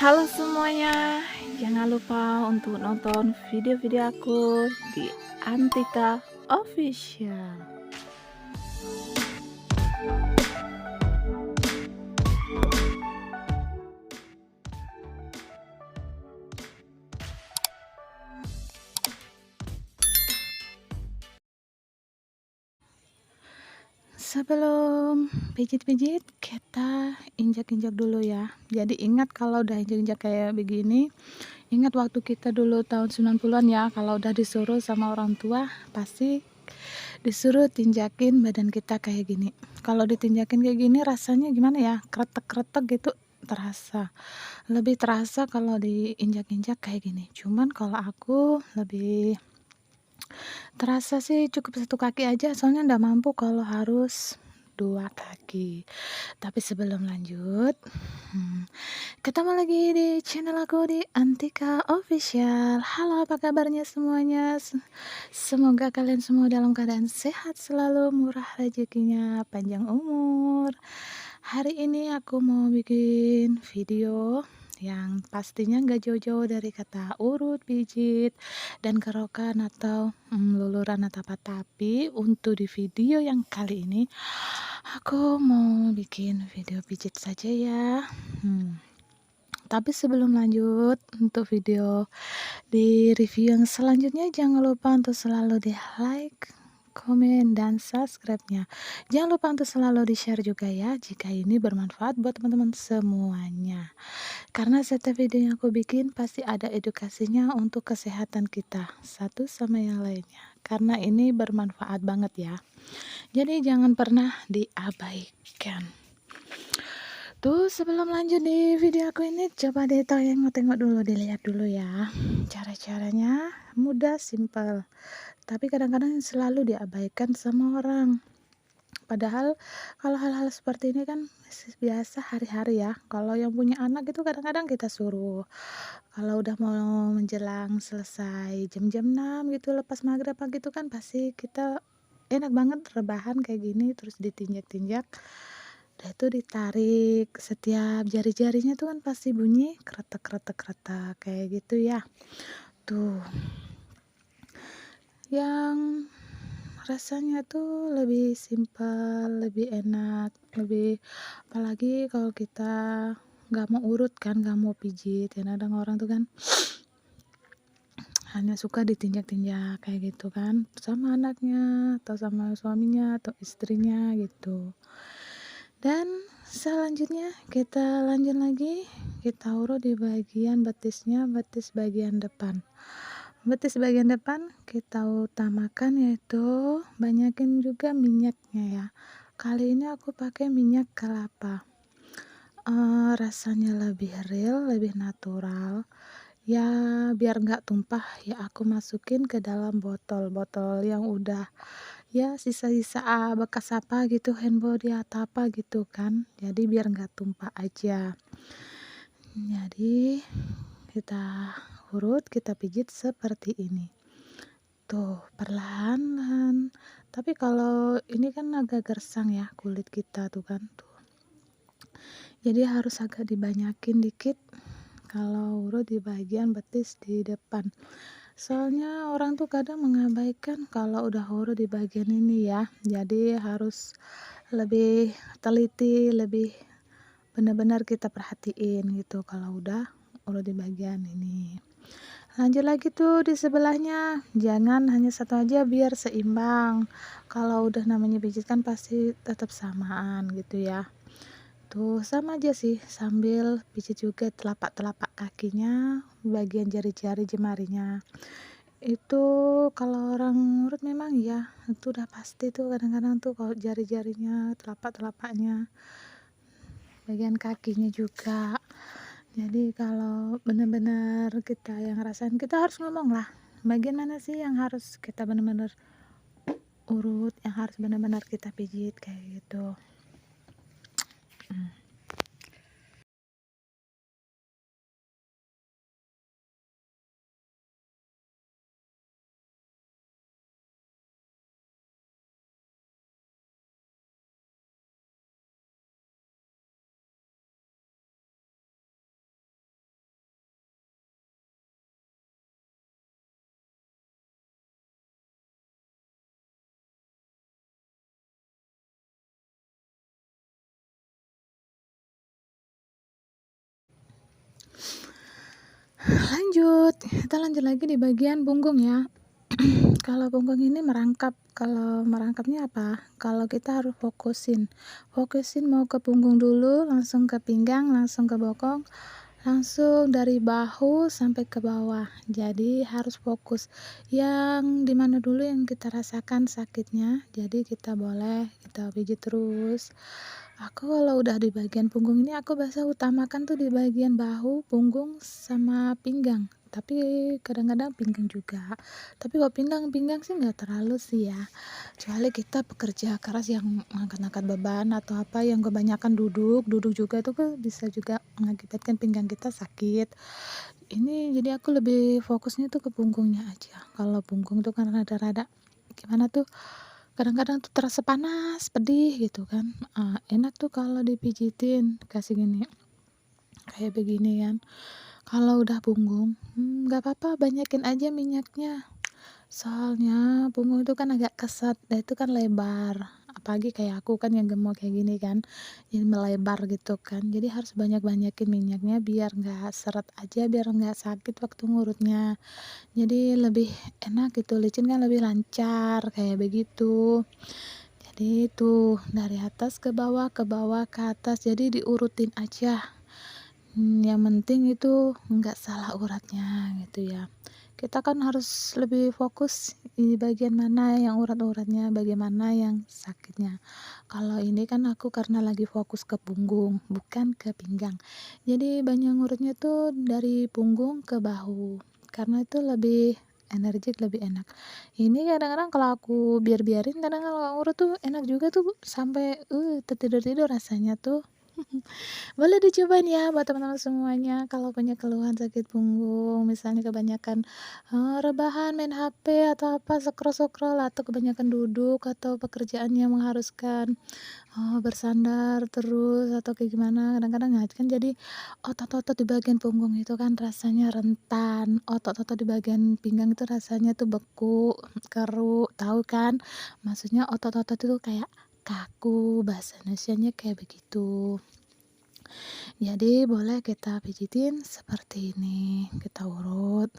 Halo semuanya, jangan lupa untuk nonton video-video aku di Antika Official. Sebelum pijit-pijit, kita injak-injak dulu ya. Jadi ingat kalau udah injak-injak kayak begini, ingat waktu kita dulu tahun 90-an ya, kalau udah disuruh sama orang tua, pasti disuruh tinjakin badan kita kayak gini. Kalau ditinjakin kayak gini rasanya gimana ya? Kretek-kretek gitu terasa. Lebih terasa kalau diinjak-injak kayak gini. Cuman kalau aku lebih terasa sih cukup satu kaki aja, soalnya ndak mampu kalau harus dua kaki. Tapi sebelum lanjut, ketemu lagi di channel aku di Antika Official. Halo, apa kabarnya semuanya? Semoga kalian semua dalam keadaan sehat selalu, murah rezekinya, panjang umur. Hari ini aku mau bikin video yang pastinya nggak jauh-jauh dari kata urut, pijit, dan kerokan atau luluran atau apa. Tapi untuk di video yang kali ini aku mau bikin video pijit saja ya. Tapi sebelum lanjut untuk video di review yang selanjutnya, jangan lupa untuk selalu di like, komen, dan subscribe-nya. Jangan lupa untuk selalu di share juga ya, jika ini bermanfaat buat teman-teman semuanya. Karena setiap video yang aku bikin pasti ada edukasinya untuk kesehatan kita satu sama yang lainnya. Karena ini bermanfaat banget ya. Jadi jangan pernah diabaikan. Tuh, sebelum lanjut di video aku ini, coba deh tengok dulu, dilihat dulu ya. Cara-caranya mudah, simple. Tapi kadang-kadang selalu diabaikan sama orang. Padahal kalau hal-hal seperti ini kan biasa hari-hari ya. Kalau yang punya anak itu kadang-kadang kita suruh. Kalau udah mau menjelang selesai jam-jam 6 gitu, lepas maghrib gitu kan pasti kita enak banget rebahan kayak gini, terus ditinjak-tinjak. Udah itu ditarik, setiap jari-jarinya tuh kan pasti bunyi kretek-kretek-kretek kayak gitu ya. Tuh. Yang rasanya tuh lebih simpel, lebih enak, lebih apalagi kalau kita nggak mau urut kan, nggak mau pijit. Kadang orang tuh kan hanya suka ditinjak-tinjak kayak gitu kan, sama anaknya atau sama suaminya atau istrinya gitu. Dan selanjutnya kita lanjut lagi, kita urut di bagian betisnya, betis bagian depan. Betis bagian depan kita utamakan yaitu banyakin juga minyaknya ya. Kali ini aku pakai minyak kelapa. Rasanya lebih real, lebih natural. Ya biar nggak tumpah ya aku masukin ke dalam botol yang udah ya sisa-sisa bekas apa gitu, hand body atau apa gitu kan. Jadi biar nggak tumpah aja. Jadi kita urut, kita pijit seperti ini. Tuh, perlahan-lahan. Tapi kalau ini kan agak gersang ya kulit kita tuh kan tuh. Jadi harus agak dibanyakin dikit kalau urut di bagian betis di depan. Soalnya orang tuh kadang mengabaikan kalau udah urut di bagian ini ya. Jadi harus lebih teliti, lebih benar-benar kita perhatiin gitu kalau udah urut di bagian ini. Lanjut lagi tuh di sebelahnya, jangan hanya satu aja biar seimbang. Kalau udah namanya pijit kan pasti tetap samaan gitu ya. Tuh sama aja sih, sambil pijit juga telapak-telapak kakinya, bagian jari-jari jemarinya. Itu kalau orang urut memang ya, itu udah pasti tuh kadang-kadang tuh kalau jari-jarinya, telapak-telapaknya, bagian kakinya juga. Jadi kalau benar-benar kita yang ngerasain, kita harus ngomong lah bagian mana sih yang harus kita benar-benar urut, yang harus benar-benar kita pijit kayak gitu. Lanjut, kita lanjut lagi di bagian punggung ya. Kalau punggung ini merangkap, kalau merangkapnya apa? Kalau kita harus fokusin mau ke punggung dulu, langsung ke pinggang, langsung ke bokong, langsung dari bahu sampai ke bawah. Jadi harus fokus yang dimana dulu yang kita rasakan sakitnya. Jadi kita boleh kita pijit terus. Aku kalau udah di bagian punggung ini aku biasa utamakan tuh di bagian bahu, punggung sama pinggang. Tapi kadang-kadang pinggang juga. Tapi kalau pinggang sih nggak terlalu sih ya. Kecuali kita pekerja keras yang angkat-angkat beban atau apa yang kebanyakan duduk juga itu kan bisa juga mengakibatkan pinggang kita sakit. Ini jadi aku lebih fokusnya tuh ke punggungnya aja. Kalau punggung tuh kan rada-rada gimana tuh, kadang-kadang tuh terasa panas, pedih gitu kan. Enak tuh kalau dipijitin, kasih gini, kayak begini kan. Kalau udah punggung, nggak apa-apa banyakin aja minyaknya. Soalnya punggung itu kan agak kesat, dan itu kan lebar. Apalagi kayak aku kan yang gemuk kayak gini kan, jadi melebar gitu kan. Jadi harus banyak-banyakin minyaknya biar nggak seret aja, biar nggak sakit waktu ngurutnya. Jadi lebih enak gitu, licin kan lebih lancar kayak begitu. Jadi itu dari atas ke bawah ke atas. Jadi diurutin aja. Yang penting itu nggak salah uratnya gitu ya. Kita kan harus lebih fokus di bagian mana yang urat-uratnya, bagaimana yang sakitnya. Kalau ini kan aku karena lagi fokus ke punggung, bukan ke pinggang. Jadi banyak urutnya tuh dari punggung ke bahu. Karena itu lebih energik, lebih enak. Ini kadang-kadang kalau aku biarin kadang kalau urut tuh enak juga tuh sampai tertidur-tidur rasanya tuh. Boleh dicobain ya buat teman-teman semuanya kalau punya keluhan sakit punggung, misalnya kebanyakan, rebahan, main HP atau apa, scroll-scroll atau kebanyakan duduk atau pekerjaan yang mengharuskan, bersandar terus atau kayak gimana, kadang-kadang kan jadi otot-otot di bagian punggung itu kan rasanya rentan, otot-otot di bagian pinggang itu rasanya tuh beku, keru, tahu kan? Maksudnya otot-otot itu kayak kaku, bahasa Indonesianya kayak begitu. Jadi boleh kita pijitin seperti ini, kita urut.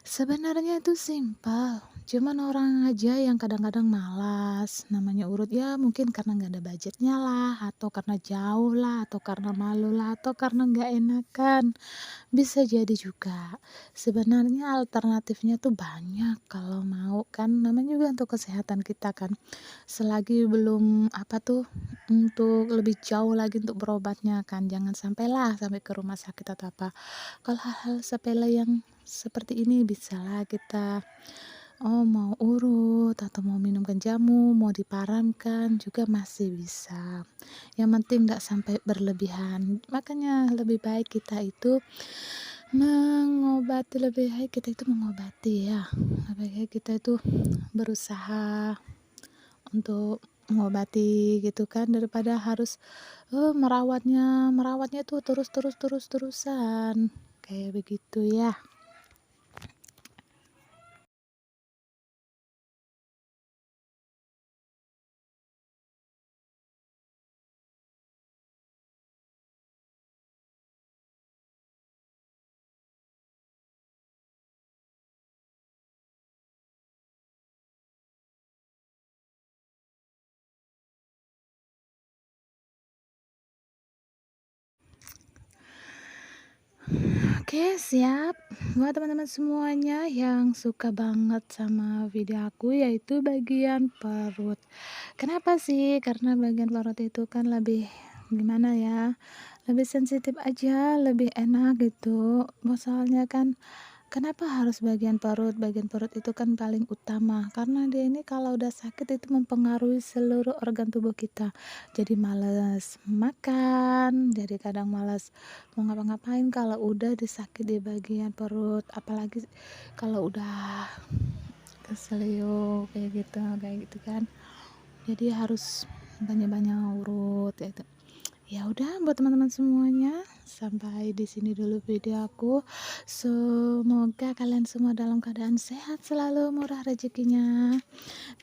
Sebenarnya itu simpel, cuman orang aja yang kadang-kadang malas. Namanya urut ya mungkin karena nggak ada budgetnya lah, atau karena jauh lah, atau karena malu lah, atau karena nggak enakan. Bisa jadi juga. Sebenarnya alternatifnya tuh banyak kalau mau kan, namanya juga untuk kesehatan kita kan. Selagi belum apa tuh, untuk lebih jauh lagi untuk berobatnya kan, jangan sampailah sampai ke rumah sakit atau apa. Kalau hal-hal sepele yang seperti ini bisalah kita, mau urut atau mau minumkan jamu, mau diparamkan juga masih bisa. Yang penting nggak sampai berlebihan. Makanya lebih baik kita itu lebih baik kita itu mengobati ya. Lebih baik kita itu berusaha untuk mengobati gitu kan, daripada harus, merawatnya tuh terusan, kayak begitu ya. Oke, siap. Buat teman-teman semuanya yang suka banget sama video aku, yaitu bagian perut. Kenapa sih? Karena bagian perut itu kan lebih gimana ya, lebih sensitif aja, lebih enak gitu. Soalnya kan kenapa harus bagian perut? Bagian perut itu kan paling utama, karena dia ini kalau udah sakit itu mempengaruhi seluruh organ tubuh kita. Jadi males makan, jadi kadang malas mau ngapa-ngapain kalau udah disakit di bagian perut. Apalagi kalau udah keselio kayak gitu kan. Jadi harus banyak-banyak urut gitu. Ya udah buat teman-teman semuanya, sampai di sini dulu video aku. Semoga kalian semua dalam keadaan sehat selalu, murah rezekinya,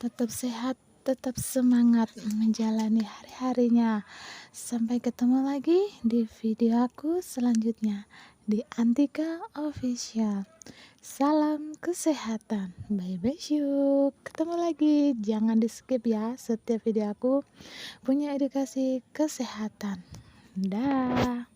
tetap sehat tetap semangat menjalani hari-harinya. Sampai ketemu lagi di video aku selanjutnya di Antika Official. Salam kesehatan. Bye bye syuk. Ketemu lagi. Jangan di skip ya. Setiap video aku punya edukasi kesehatan. Dah.